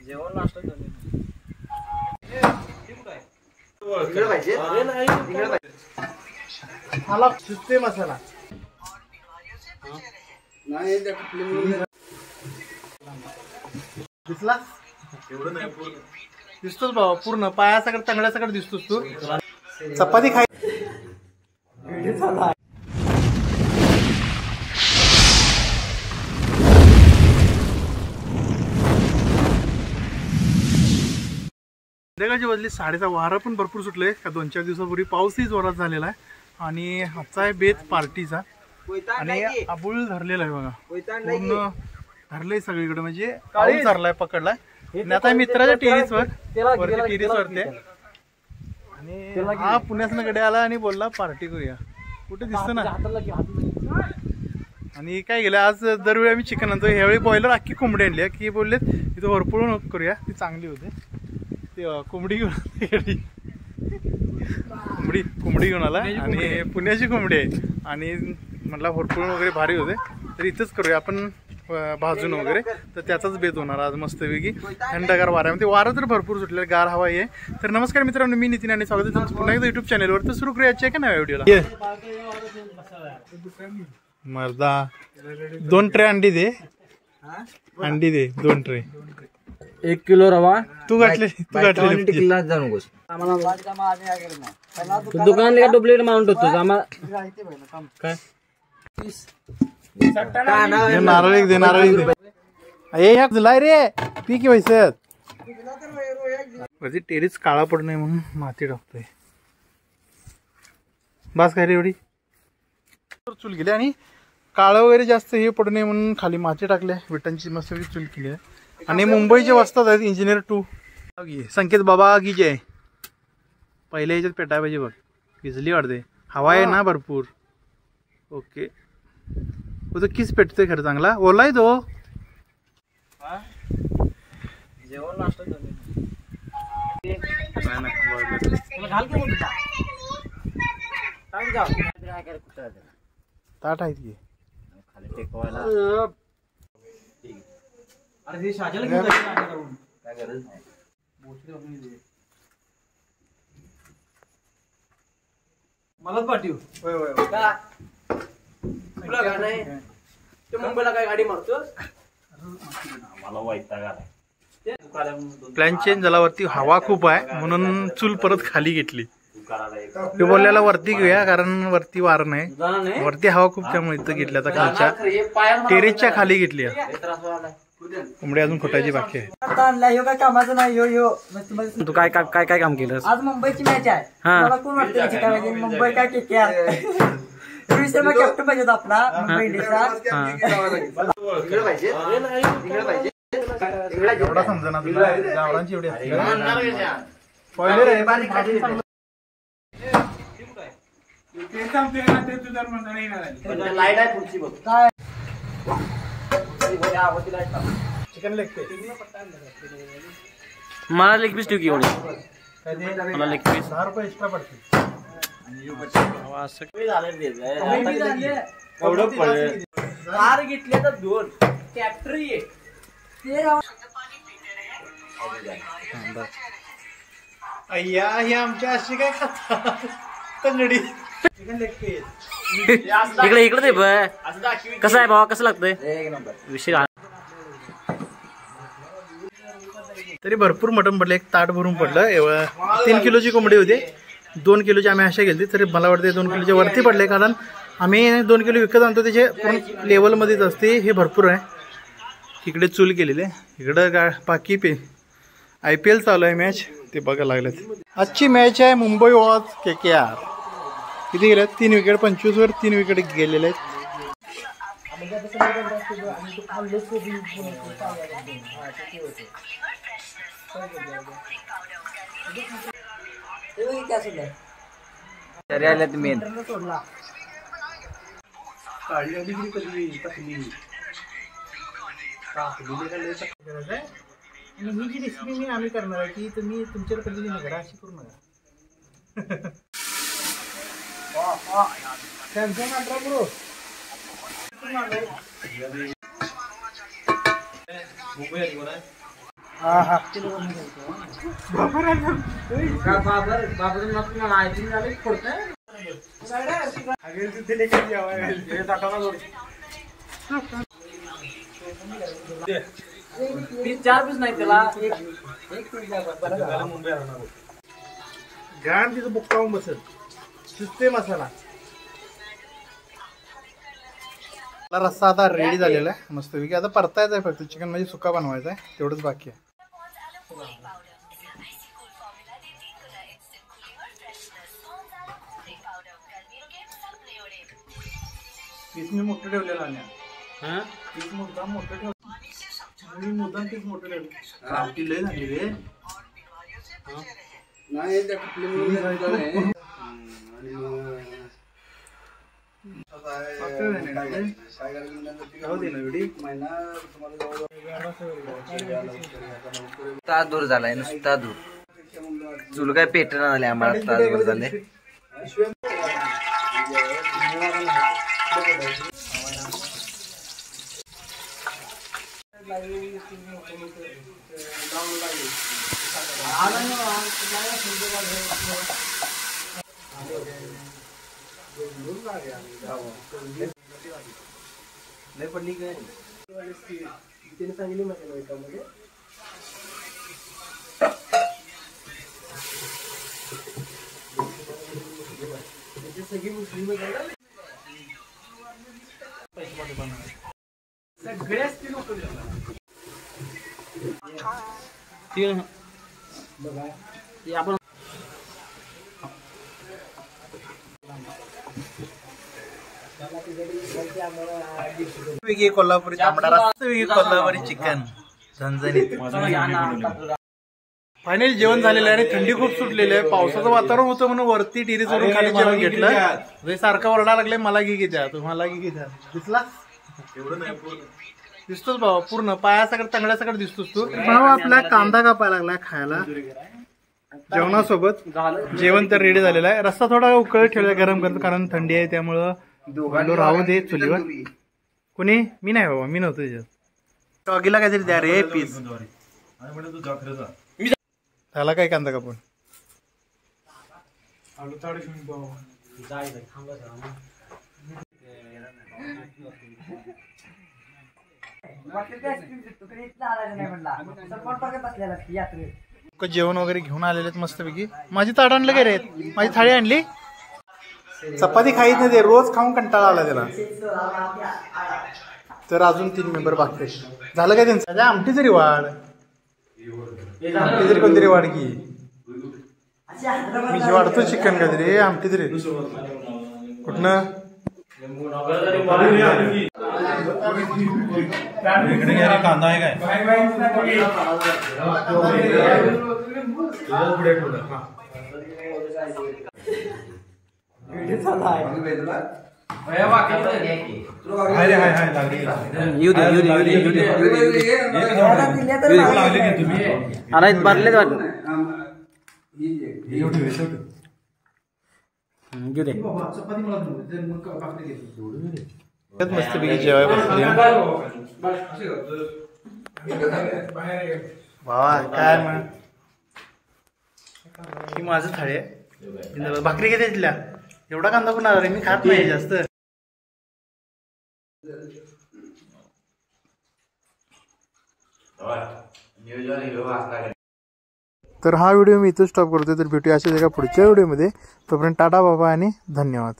जेवण नाश्ता मसाला दिसला दिसतोच बाबा पूर्ण पायासकट तंगड्यासकट दिसतोस तू चपाती खाय संध्याकाळची वाजली 6:30 वारा पण भरपूर सुटले का 2-4 दिवसापूर्वी पाऊसही जोरात झालेला आहे आणि आजचा आहे बेत पार्टीचा आणि आबुळ धरलेला आहे बघा पूर्ण धरलंय सगळीकडे म्हणजे पाऊस धरलाय पकडलाय आणि आता मित्राच्या टेरिसवरती आणि हा पुण्यातनं कडे आला आणि बोलला पार्टी करूया कुठे दिसतं ना आणि काय गेलं आज दरवेळी आम्ही चिकन आणतो ह्यावेळी बॉयलर अख्खी कोंबडी आणली की बोललेत इथं भरपूर करूया ती चांगली होते कोंबडी घेऊन कोंबडी घेऊन आला आणि पुण्याची कोंबडी आहे आणि म्हटलं भरपूर वगैरे भारी होते तर इथंच करूया आपण भाजून वगैरे तर त्याचाच बेत होणार आज मस्तपैकी थंडगार वाऱ्यामध्ये वारं तर भरपूर सुटलेलं गार हवा आहे तर नमस्कार मित्रांनो मी नितीन आणि स्वागत आहे तुमचं पुन्हा एकदा युट्यूब चॅनलवर तर सुरू करूया का नाही व्हिडिओला मर्दा 2 ट्रे अंडी दे 2 ट्रे 1 किलो रवा तू घातले टिकला जाऊ नकोस दुकान डुप्लिकेट माउंट होतो काय नारळ एक दे नारळ दे दिलाय रे पी की वैसे वरती टेरिस काळा पडू नये म्हणून माती टाकतोय बस काय रे एवढी चूल गेली आणि काळं वगैरे जास्त हे पडू नये म्हणून खाली माती टाकले विटांची मस्त चूल केली आहे आणि मुंबईचे वाजतात आहेत इंजिनियर 2 संकेत बाबा की जय पहिल्या ह्याच्यात पेटाय पाहिजे बघ भिजली वाटते हवा आहे ना भरपूर ओके तो किस पेटतोय खरं चांगला ओला आहे तो जेवण नाश्ता ताट आहेत की मलाच पाठीव मुंबईला काय गाडी मारतो मला वैताग आलाय प्लॅन चेंज झाला वरती हवा खूप आहे म्हणून चूल परत खाली घेतली ते बोलल्याला वरती घेऊया कारण वरती वार नाही वरती हवा खूप त्यामुळे इथं घेतली आता खालच्या टेरेसच्या खाली घेतली कोंबडी अजून खोटायची बाकी आहे काय कामाचं नाही तू काय काय काय काम केलं आज मुंबईची मॅच आहे मला कोण वाटतं मुंबई काय केकेआर रोहित शर्मा कॅप्टन पाहिजे आपला मुंबई इंडियन्सचा एवढा समजा गावरांची एवढी लाईट आहे पुढची बघ काय चिकन लेग पीस मला लेग पीस ठेव की एवढी मला लेग पीस 10 रुपये एक्स्ट्रा पडते कार घेतले तर 2 कॅप्टरी अय्या हे आमच्या अशी काय खातात तंगडी चिकन लेग पीस इकडे ते कसं आहे भावा कसं लागतंय विषय तरी भरपूर मटण पडलं एक ताट भरून पडलं 3 किलोची कोंबडी होती 2 किलोची आम्ही अशा गेली तरी मला वाटते 2 किलोच्या वरती पडले कारण आम्ही 2 किलो विकत आणतो त्याचे पूर्ण लेवलमध्येच असते हे भरपूर आहे इकडे चूल केलेले इकडं बाकी IPL चालू आहे मॅच ते बघायला लागलेत आजची मॅच आहे मुंबई वॉज KKR किती गेले 3 विकेट 25 वर 3 विकेट गेलेले आहेत मेन ही जी रेसिपी मी आम्ही करणार आहे की तुम्ही तुमच्या पद्धतीने करा अशी करू नका सॅमसंग 18 प्रो चार पीस नाही त्याला घाण तिथं बुक्कावून बसेल सुचते मसाला. रस्सा आता रेडी झालेला आहे मस्तपैकी. आता परतायचं आहे फक्त चिकन म्हणजे सुका बनवायचा आहे तेवढंच बाकी आहे. पीस मी मोठं ठेवलेलं आहे. पीस मुद्दाम मोठं ठेवलं. मुद्दाम पीस मोठं ठेवलं. आमटी लय झाली रे. तास दूर झालाय नुसता दूर. चुल काय पेटना झाले आम्हाला. तास दूर झाले. कोल्हापुरी तांबडा रस्सा, कोल्हापुरी चिकन झणझणीत. फायनल जेवण झालेलं आहे आणि थंडी खूप सुटलेली आहे. पावसाचं वातावरण होतं म्हणून वरती टेरेस वरून खाली जेवण घेतलं. सारखा ओरडा लागले मला घे घ्या तुम्हाला घे घ्या. दिसला दिसतोच भाऊ पूर्ण पायासकट तंगड्यासकट दिसतोस तू. भाऊ आपला कांदा कापायला लागलाय खायला जेवणासोबत. जेवण तर रेडी झालेलं आहे. रस्सा थोडा उकळ ठेवला गरम करतो कारण थंडी आहे त्यामुळं राहू दे चुलीवर. कोणी मी नाही बाबा मी नव्हतो त्याच्यात. टॉगीला काहीतरी द्या रे पीस. त्याला काय कांदा कापून जेवण वगैरे घेऊन आलेले मस्तपैकी. माझी ताट आणलं काय रे. माझी थाळी आणली. चपाती खाईत नाही ते रोज खाऊन कंटाळा आला त्याला. तर अजून 3 मेंबर बाकी झालं काय त्यांचं. आमटी जरी वाढ आमटी तरी कोणतरी वाढ की मी वाढतो चिकन काहीतरी आमटी तरी कुठनं कांदा आहे काय. भरले मस्तपैकी जेवाय बसली. भावा काय मग ही माझं थाळी आहे. भाकरी किती दिल्या. एवढा कांदा कोण रे मी खात नाही जास्त. तर हा व्हिडिओ मी इथं स्टॉप करतोय. तर भेटूया अशाच एका पुढच्या व्हिडिओमध्ये. तोपर्यंत टाटा बाबा आणि धन्यवाद.